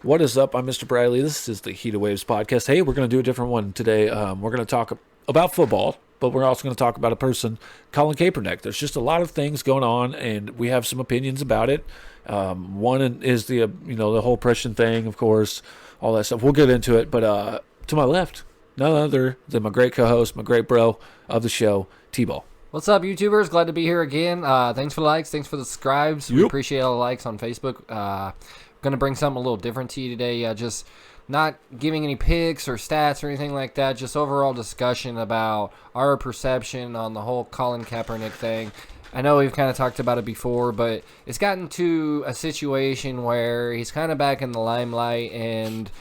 What is up? I'm Mr. Bradley. This is the Heat of Waves podcast. Hey, we're going to do a different one today. We're going to talk about football, but we're also going to talk about a person, Colin Kaepernick. There's just a lot of things going on, and we have some opinions about it. One is the whole oppression thing, of course, all that stuff. We'll get into it, but to my left, none other than my great co-host, my great bro of the show, T-Ball. What's up, YouTubers? Glad to be here again. Thanks for the likes. Thanks for the subscribes. We appreciate all the likes on Facebook. Going to bring something a little different to you today. Just not giving any picks or stats or anything like that. Just overall discussion about our perception on the whole Colin Kaepernick thing. I know we've kind of talked about it before, but it's gotten to a situation where he's kind of back in the limelight, and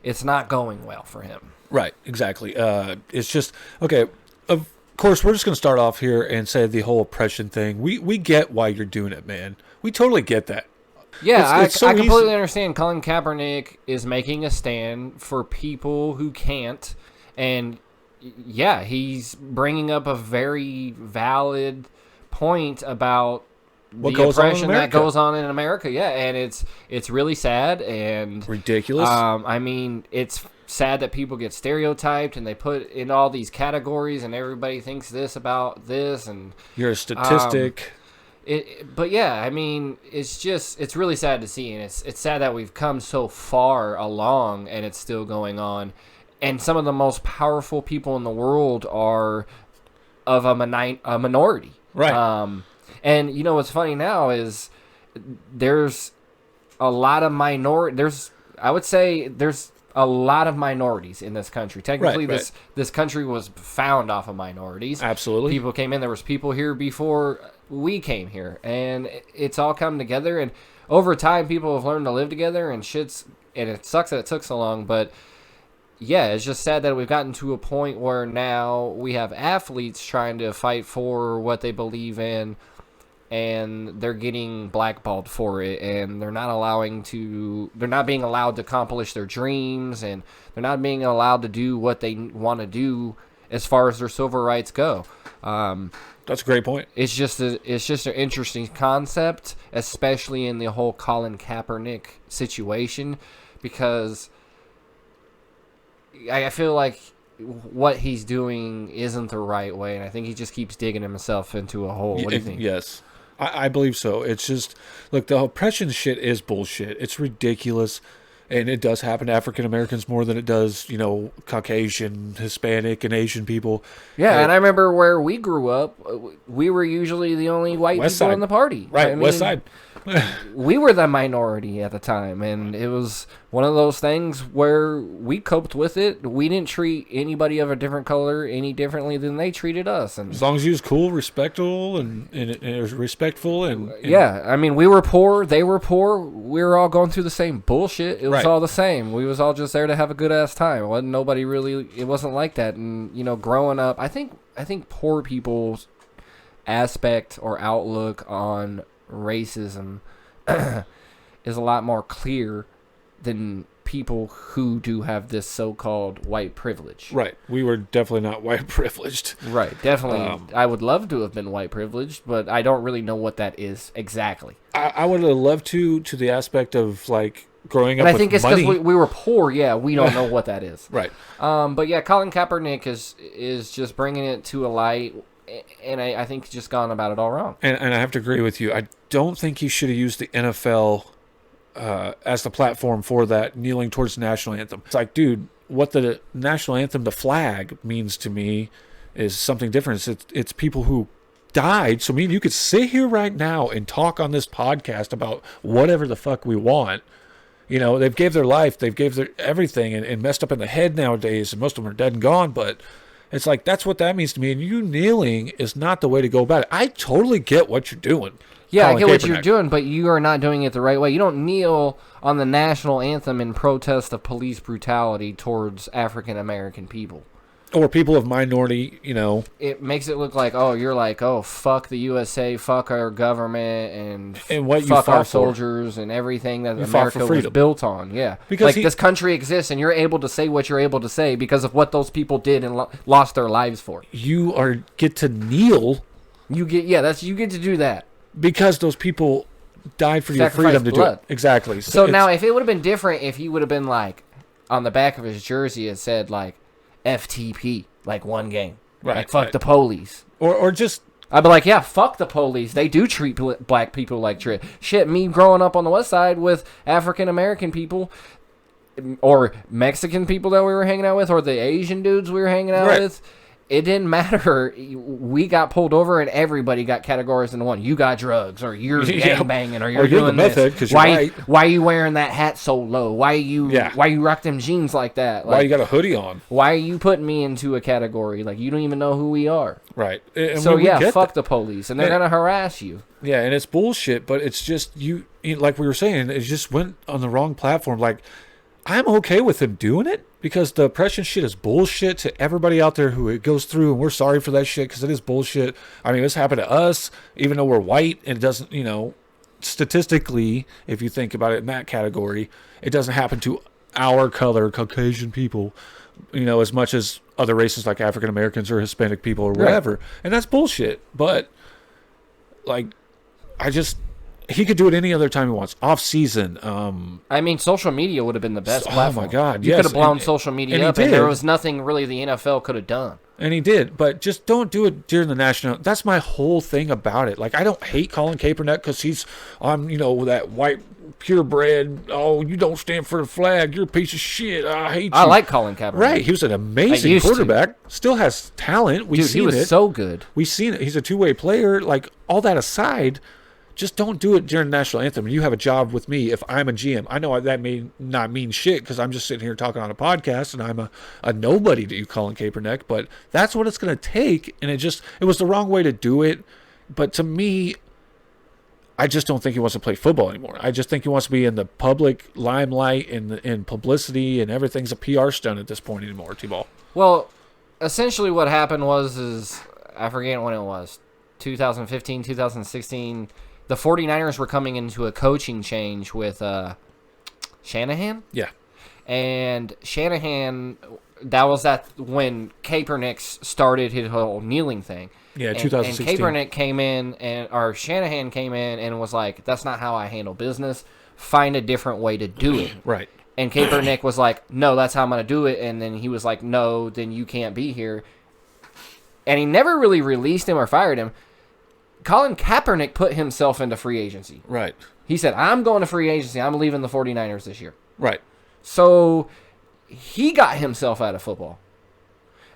it's not going well for him. Right, exactly. It's just, okay, of course, we're just going to start off here and say the whole oppression thing. We get why you're doing it, man. We totally get that. Yeah, it's so I completely easy. understand. Colin Kaepernick is making a stand for people who can't, and yeah, he's bringing up a very valid point about What the goes on in oppression that America. goes on in America. Yeah, and it's really sad and Ridiculous. I mean, it's sad that people get stereotyped and they put in all these categories, and everybody thinks this about this, and You're a statistic. But yeah, I mean, it's really sad to see, and it's sad that we've come so far along, and it's still going on. And some of the most powerful people in the world are of a minority, Right. And you know what's funny now is there's a lot of I would say there's a lot of minorities in this country. Technically, Right. this country was found off of minorities. Absolutely. People came in. There was people here before we came here, and it's all come together. And over time, people have learned to live together, and it sucks that it took so long, but yeah, it's just sad that we've gotten to a point where now we have athletes trying to fight for what they believe in, and they're getting blackballed for it, and they're not being allowed to accomplish their dreams, and they're not being allowed to do what they want to do as far as their civil rights go. That's a great point. It's just an interesting concept, especially in the whole Colin Kaepernick situation, because I feel like what he's doing isn't the right way, and I think he just keeps digging himself into a hole. What do you think? Yes. I believe so. It's just, look, the oppression shit is bullshit. It's ridiculous. And it does happen to African Americans more than it does, Caucasian, Hispanic, and Asian people. Yeah, and I remember where we grew up, we were usually the only white West people Side. in the party. Right, I mean, West Side. We were the minority at the time, and it was one of those things where we coped with it. We didn't treat anybody of a different color any differently than they treated us. And As long as you was cool, respectful, and it was respectful. And yeah, I mean, we were poor, they were poor, we were all going through the same bullshit. It was Right. all the same. We was all just there to have a good ass time. It wasn't like that. And growing up, I think poor people's aspect or outlook on racism is a lot more clear than people who do have this so-called white privilege. Right. We were definitely not white privileged. Right, definitely. I would love to have been white privileged, but I don't really know what that is exactly. I would have loved to the aspect of, like, growing up And I with think it's money. because we were poor. Yeah, we don't know what that is. Right. But yeah, Colin Kaepernick is just bringing it to a light, and I think he's just gone about it all wrong. And I have to agree with you. I don't think he should have used the NFL as the platform for that, kneeling towards the national anthem. It's like, dude, what the national anthem, the flag, means to me is something different. It's people who died. So, you could sit here right now and talk on this podcast about whatever the fuck we want. They've gave their life, they've gave their everything, and messed up in the head nowadays, and most of them are dead and gone, but it's like, that's what that means to me, and you kneeling is not the way to go about it. I totally get what you're doing. Yeah, Colin I get what Kaepernick. you're doing, but you are not doing it the right way. You don't kneel on the national anthem in protest of police brutality towards African American people. Or people of minority, It makes it look like, you're like, fuck the USA, fuck our government, And what you fuck fought our for. soldiers and everything that You fought for America was freedom. built on. Yeah, Because this country exists, and you're able to say what you're able to say because of what those people did and lost their lives for. get to kneel You get to do that. because those people died for your Sacrificed freedom to blood. do it. Exactly. So now, if it would have been different, if he would have been like, on the back of his jersey, it said like FTP, like one game. Right, Like, fuck right. the police. or just I'd be like, yeah, fuck the police. They do treat black people like shit. Shit, me growing up on the West Side with African American people or Mexican people that we were hanging out with or the Asian dudes we were hanging out Right. with, it didn't matter. We got pulled over and everybody got categorized into one. You got drugs or you're Yeah. gang banging or Or you're you're the doing meth head this. 'cause you're white. Why you wearing that hat so low? Why you rock them jeans like that? why Like, you got a hoodie on? why are you putting me into a category? Like, you don't even know who we are. Right. And So, we yeah, get fuck that. the police. And they're Yeah. going to harass you. Yeah, and it's bullshit, but it's just like we were saying, it just went on the wrong platform. Like, I'm okay with him doing it because the oppression shit is bullshit to everybody out there who it goes through, and we're sorry for that shit because it is bullshit. I mean, this happened to us, even though we're white, and it doesn't, statistically, if you think about it in that category, it doesn't happen to our color, Caucasian people, as much as other races like African Americans or Hispanic people or whatever. Right. And that's bullshit. But, like, he could do it any other time he wants. Off season. I mean, social media would have been the best platform. Oh, my God. You could have blown social media up, and there was nothing really the NFL could have done. And he did. But just don't do it during the national. That's my whole thing about it. Like, I don't hate Colin Kaepernick because he's on, that white purebred. Oh, you don't stand for the flag. You're a piece of shit. I hate you. I like Colin Kaepernick. Right. He was an amazing quarterback. Still has talent. We've seen it. Dude, he was so good. We've seen it. He's a two-way player. Like, all that aside, just don't do it during the national anthem. You have a job with me if I'm a GM. I know that may not mean shit because I'm just sitting here talking on a podcast and I'm a nobody to you, Colin Kaepernick. But that's what it's going to take. And it was the wrong way to do it. But to me, I just don't think he wants to play football anymore. I just think he wants to be in the public limelight and in publicity, and everything's a PR stunt at this point anymore, T-Ball. Well, essentially what happened is I forget when it was, 2015, 2016, the 49ers were coming into a coaching change with Shanahan. Yeah. And Shanahan, that was when Kaepernick started his whole kneeling thing. Yeah, 2016. And Kaepernick came in, or Shanahan came in and was like, that's not how I handle business. Find a different way to do it. Right. And Kaepernick was like, no, that's how I'm going to do it. And then he was like, no, then you can't be here. And he never really released him or fired him. Colin Kaepernick put himself into free agency. Right. He said, I'm going to free agency. I'm leaving the 49ers this year. Right. So he got himself out of football.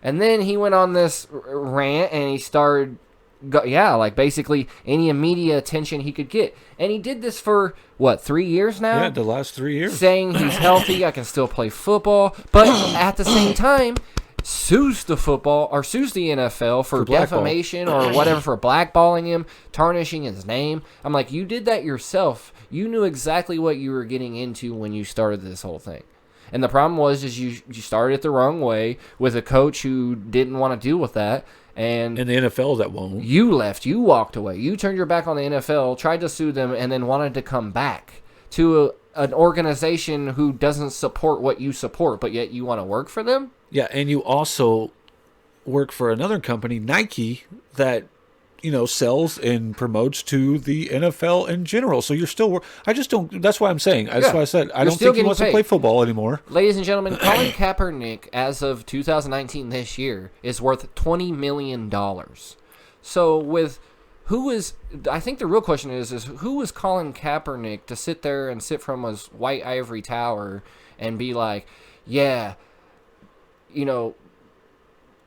And then he went on this rant and he started, basically any media attention he could get. And he did this for, 3 years now? Yeah, the last 3 years. Saying he's healthy, I can still play football. But at the same time, sues the NFL for defamation or whatever, for blackballing him, tarnishing his name. I'm like, you did that yourself. You knew exactly what you were getting into when you started this whole thing. And the problem was you started it the wrong way with a coach who didn't want to deal with that. And the NFL that won't. You left. You walked away. You turned your back on the NFL, tried to sue them, and then wanted to come back to an organization who doesn't support what you support, but yet you want to work for them? Yeah, and you also work for another company, Nike, that sells and promotes to the NFL in general. So you're still I just don't. That's why I'm saying. That's why I said I don't think he wants to play football anymore. Ladies and gentlemen, Colin Kaepernick, as of 2019 this year, is worth $20 million. So I think the real question is who was Colin Kaepernick to sit there and sit from his white ivory tower and be like, yeah,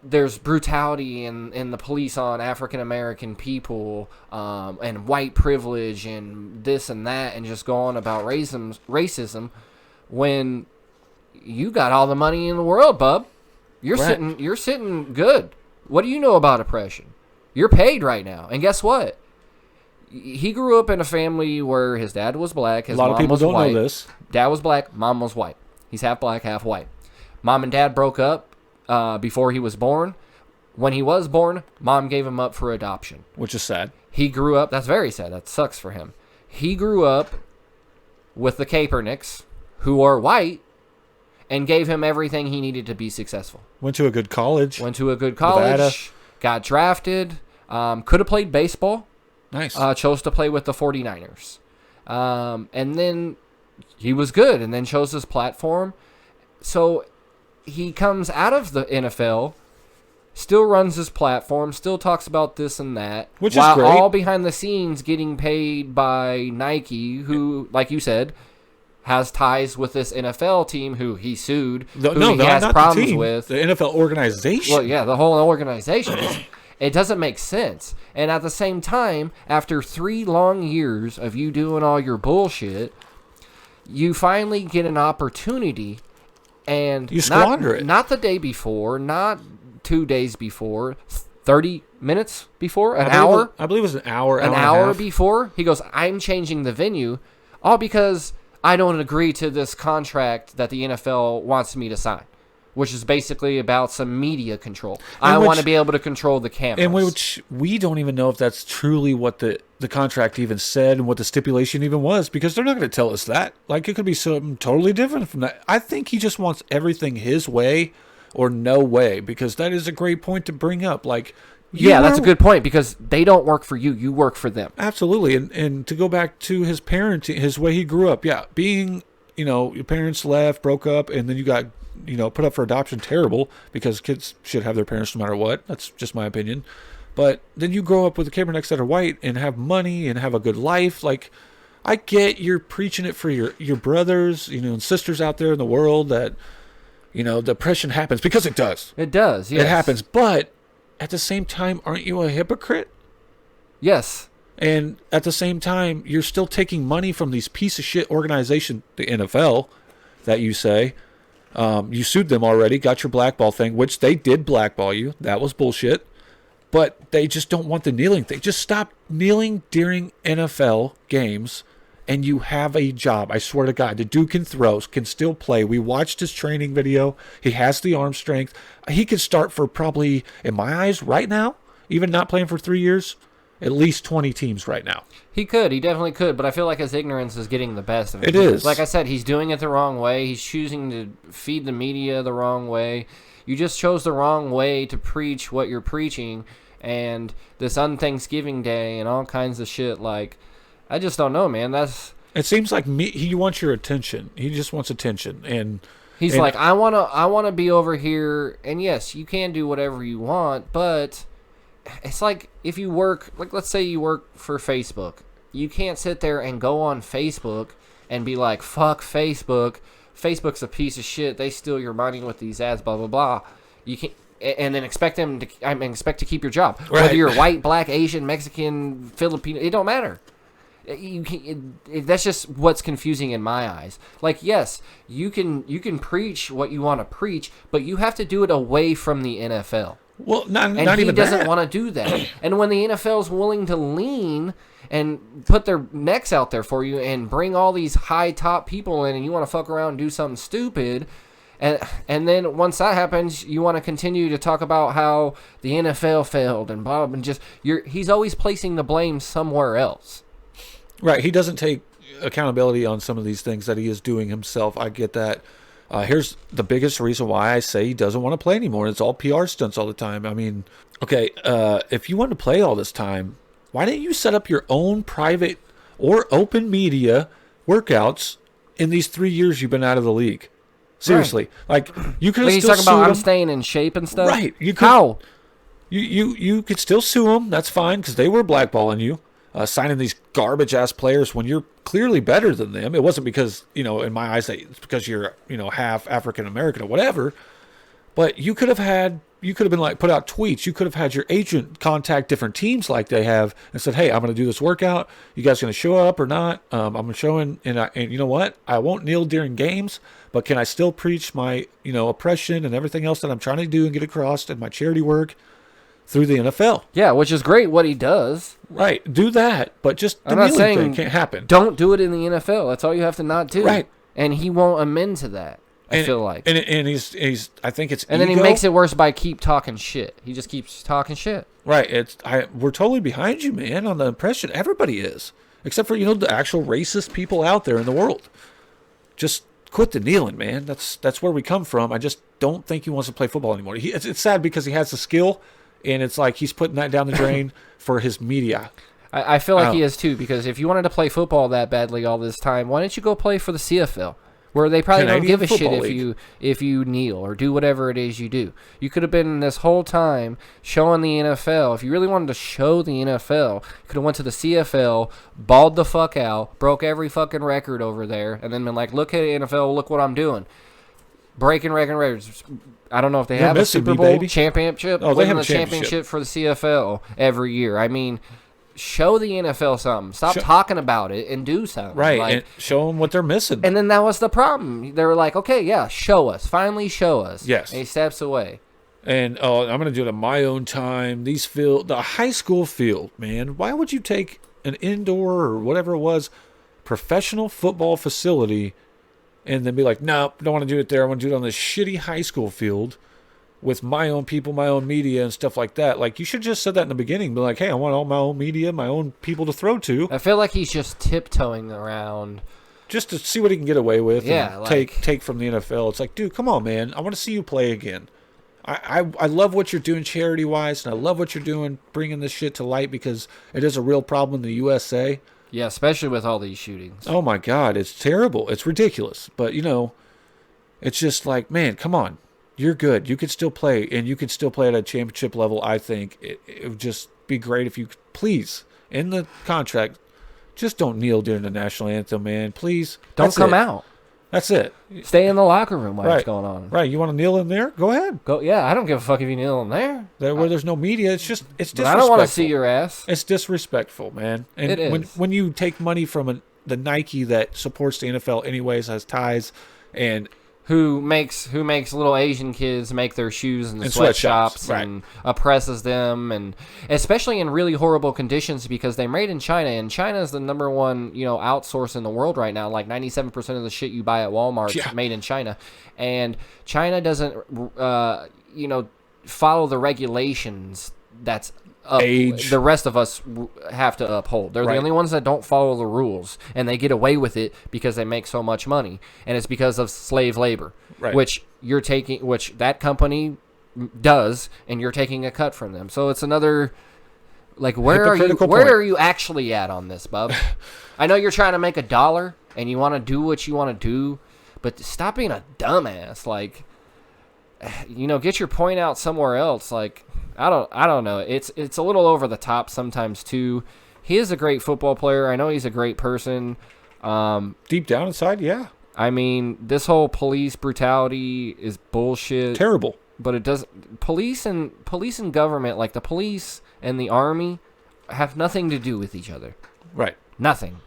there's brutality in the police on African American people, and white privilege and this and that, and just go on about racism when you got all the money in the world, bub. You're sitting good. What do you know about oppression? You're paid right now. And guess what? He grew up in a family where his dad was black, his mom was white. A lot of people don't know this. Dad was black, mom was white. He's half black, half white. Mom and dad broke up before he was born. When he was born, mom gave him up for adoption. Which is sad. He grew up, that's very sad, that sucks for him. He grew up with the Kaepernicks, who are white, and gave him everything he needed to be successful. Went to a good college. Got drafted, could have played baseball. Nice. Chose to play with the 49ers. And then he was good and then chose his platform. So he comes out of the NFL, still runs his platform, still talks about this and that, which while is great. all behind the scenes getting paid by Nike, who, like you said, has ties with this NFL team who he sued, he has problems with. The NFL organization. Well, yeah, the whole organization. It doesn't make sense. And at the same time, after 3 long years of you doing all your bullshit, you finally get an opportunity, and you squander it. Not the day before, not 2 days before, 30 minutes before, an hour. I believe it was an hour. An hour before, he goes, I'm changing the venue, all because I don't agree to this contract that the NFL wants me to sign, which is basically about some media control. I want to be able to control the cameras. And which we don't even know if that's truly what the contract even said and what the stipulation even was, because they're not going to tell us that. Like, it could be something totally different from that. I think he just wants everything his way or no way, because that is a great point to bring up. Like, that's a good point, because they don't work for you. You work for them. Absolutely. And to go back to his parenting, his way he grew up, being, your parents left, broke up, and then you got, put up for adoption, terrible, because kids should have their parents no matter what. That's just my opinion. But then you grow up with the Kaepernicks that are white and have money and have a good life. Like, I get you're preaching it for your brothers, and sisters out there in the world that, the oppression happens, because it does. It does, yes. It happens, but at the same time, aren't you a hypocrite? Yes. And at the same time, you're still taking money from these piece of shit organization, the NFL, that you say. You sued them already, got your blackball thing, which they did blackball you. That was bullshit. But they just don't want the kneeling thing. Just stop kneeling during NFL games, and you have a job. I swear to God, the dude can throw, can still play. We watched his training video. He has the arm strength. He could start for probably, in my eyes, right now, even not playing for 3 years, at least 20 teams right now. He could. He definitely could. But I feel like his ignorance is getting the best of him. It is. Like I said, he's doing it the wrong way. He's choosing to feed the media the wrong way. You just chose the wrong way to preach what you're preaching. And this un-Thanksgiving Day and all kinds of shit. Like, I just don't know, man. It seems like he wants your attention. He just wants attention. And he's like, I wanna be over here. And yes, you can do whatever you want, but it's like if you work, like let's say you work for Facebook, you can't sit there and go on Facebook and be like, fuck Facebook. Facebook's a piece of shit. They steal your money with these ads, blah blah blah. You can't, and then expect to keep your job. Right. Whether you're white, black, Asian, Mexican, Filipino, it don't matter. That's just what's confusing in my eyes. Like, yes, you can preach what you want to preach, but you have to do it away from the NFL. Well, not and he even doesn't that. want to do that. And when the NFL's willing to lean and put their necks out there for you and bring all these high top people in, and you want to fuck around and do something stupid, and then once that happens, you want to continue to talk about how the NFL failed and blah, and just he's always placing the blame somewhere else. Right. He doesn't take accountability on some of these things that he is doing himself. I get that. Here's the biggest reason why I say he doesn't want to play anymore. It's all PR stunts all the time. I mean, okay, if you want to play all this time, why didn't you set up your own private or open media workouts in these 3 years you've been out of the league? Seriously. Right. Like, you could have he's still talking about sued I'm him. staying in shape and stuff? Right. You could, How? You could still sue them. That's fine, because they were blackballing you. Signing these garbage-ass players when you're clearly better than them. It wasn't because, in my eyes, it's because you're, half African-American or whatever. But you could have been like, put out tweets. You could have had your agent contact different teams like they have and said, hey, I'm going to do this workout. You guys going to show up or not? I'm showing, and you know what? I won't kneel during games, but can I still preach my, oppression and everything else that I'm trying to do and get across in my charity work through the NFL? Yeah, which is great what he does. Right, do that, but just the I'm not kneeling saying thing can't happen. Don't do it in the NFL. That's all you have to not do. Right. And he won't amend to that, I feel like. And he's I think it's and ego. then he makes it worse by keep talking shit. He just keeps talking shit. Right, we're totally behind you, man, on the impression. Everybody is, except for, the actual racist people out there in the world. Just quit the kneeling, man. That's where we come from. I just don't think he wants to play football anymore. It's sad because he has the skill, and it's like he's putting that down the drain for his media. I feel like he is too, because if you wanted to play football that badly all this time, why didn't you go play for the CFL? Where they probably don't give a shit if you kneel or do whatever it is you do. You could have been this whole time showing the NFL. If you really wanted to show the NFL, you could have went to the CFL, balled the fuck out, broke every fucking record over there, and then been like, look at the NFL, look what I'm doing. Breaking records. I don't know if they have a Super Bowl championship. Oh, they have a championship for the CFL every year. I mean, show the NFL something. Stop talking about it and do something. Right, like, and show them what they're missing. And then that was the problem. They were like, okay, yeah, show us. Finally show us. Yes. And he steps away. And I'm going to do it on my own time. The high school field, man. Why would you take an indoor or whatever it was, professional football facility, and then be like, no, don't want to do it there. I want to do it on this shitty high school field with my own people, my own media, and stuff like that. Like, you should just said that in the beginning. Be like, hey, I want all my own media, my own people to throw to. I feel like he's just tiptoeing around. Just to see what he can get away with. Yeah, and take from the NFL. It's like, dude, come on, man. I want to see you play again. I love what you're doing charity-wise, and I love what you're doing bringing this shit to light, because it is a real problem in the USA. Yeah, especially with all these shootings. Oh, my God. It's terrible. It's ridiculous. But, it's just like, man, come on. You're good. You could still play, and you could still play at a championship level. I think it would just be great if you could, please, in the contract, just don't kneel during the national anthem, man. Please. Don't come out. That's it. Stay in the locker room while it's going on. Right. You want to kneel in there? Go ahead. Yeah, I don't give a fuck if you kneel in there. Where there's no media, it's disrespectful. I don't want to see your ass. It's disrespectful, man. And it is. When you take money from the Nike that supports the NFL anyways, has ties, and who makes little Asian kids make their shoes in the sweatshops and oppresses them, and especially in really horrible conditions, because they're made in China, and China is the number one outsource in the world right now. Like 97% of the shit you buy at Walmart is made in China, and China doesn't follow the regulations that's the rest of us have to uphold. They're the only ones that don't follow the rules, and they get away with it because they make so much money, and it's because of slave labor, which that company does, and you're taking a cut from them. So it's another, like, where are you actually at on this, bub? I know you're trying to make $1 and you want to do what you want to do, but stop being a dumbass. Like, get your point out somewhere else. Like, I don't know. It's a little over the top sometimes too. He is a great football player. I know he's a great person. Deep down inside, yeah. I mean, this whole police brutality is bullshit. Terrible. But it does. Police and government, like the police and the army, have nothing to do with each other. Right. Nothing.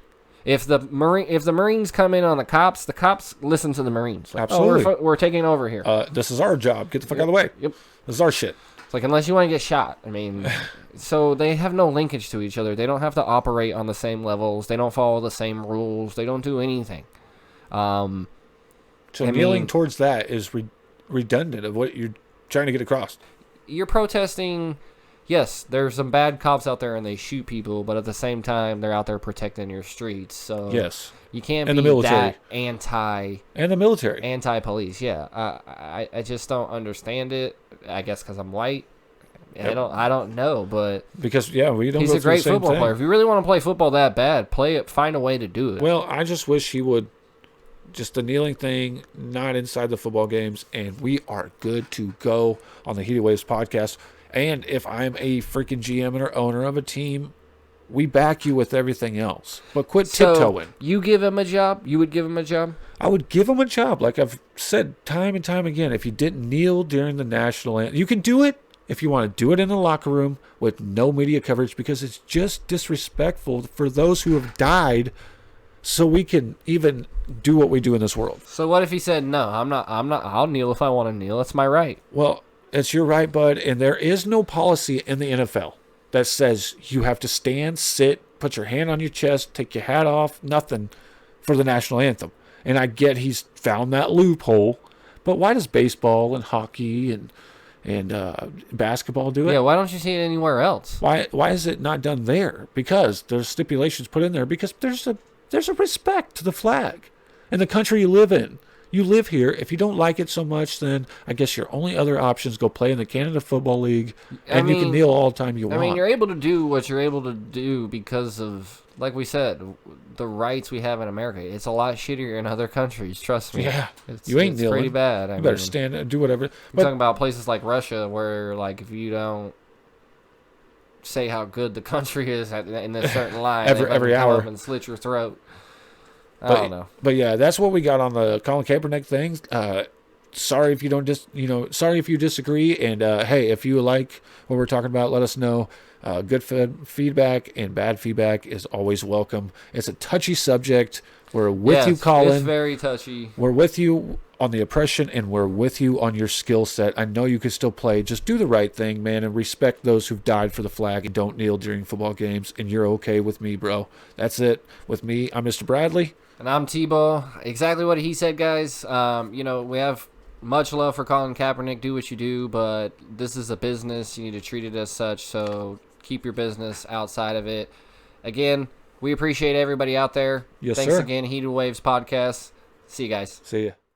If the Marines come in on the cops listen to the Marines. Like, absolutely. We're taking over here. This is our job. Get the fuck out of the way. Yep. This is our shit. Like, unless you want to get shot. I mean, so they have no linkage to each other. They don't have to operate on the same levels. They don't follow the same rules. They don't do anything. So kneeling towards that is redundant of what you're trying to get across. You're protesting. Yes, there's some bad cops out there and they shoot people, but at the same time, they're out there protecting your streets. So yes. You can't and be the military. That anti... And the military. Anti-police, yeah. I just don't understand it. I guess because I'm white. Yep. I don't know, but... Because, we don't he's go a great through the same football thing. player. If you really want to play football that bad, play it. Find a way to do it. Well, I just wish he would... Just the kneeling thing, not inside the football games, and we are good to go on the Heated Waves podcast. And if I'm a freaking GM or owner of a team, we back you with everything else. But quit tiptoeing. You give him a job? You would give him a job? I would give him a job. Like I've said time and time again, if you didn't kneel during the national anthem, you can do it if you want to do it in the locker room with no media coverage, because it's just disrespectful for those who have died so we can even do what we do in this world. So what if he said, no, I'm not, I'll kneel if I want to kneel. That's my right. Well, it's your right, bud, and there is no policy in the NFL that says you have to stand, sit, put your hand on your chest, take your hat off, nothing for the national anthem. And I get he's found that loophole, but why does baseball and hockey and basketball do it? Yeah, why don't you see it anywhere else? Why is it not done there? Because there's stipulations put in there, because there's a respect to the flag and the country you live in. You live here. If you don't like it so much, then I guess your only other option is go play in the Canada Football League, and you can kneel all the time you want. I mean, you're able to do what you're able to do because of, like we said, the rights we have in America. It's a lot shittier in other countries. Trust me. Yeah, it's kneeling. Pretty bad. You better stand and do whatever. You're talking about places like Russia, where like if you don't say how good the country is in a certain line, every hour, and slit your throat. I don't know. But yeah, that's what we got on the Colin Kaepernick things. Sorry if you don't sorry if you disagree. And hey, if you like what we're talking about, let us know. Good feedback and bad feedback is always welcome. It's a touchy subject. We're with you, Colin. It's very touchy. We're with you on the oppression, and we're with you on your skill set. I know you can still play. Just do the right thing, man, and respect those who've died for the flag and don't kneel during football games. And you're okay with me, bro. That's it. With me, I'm Mr. Bradley. And I'm T-Ball. Exactly what he said, guys. We have much love for Colin Kaepernick. Do what you do, but this is a business. You need to treat it as such, so keep your business outside of it. Again, we appreciate everybody out there. Yes, Thanks sir. again, Heated Waves Podcast. See you guys. See ya.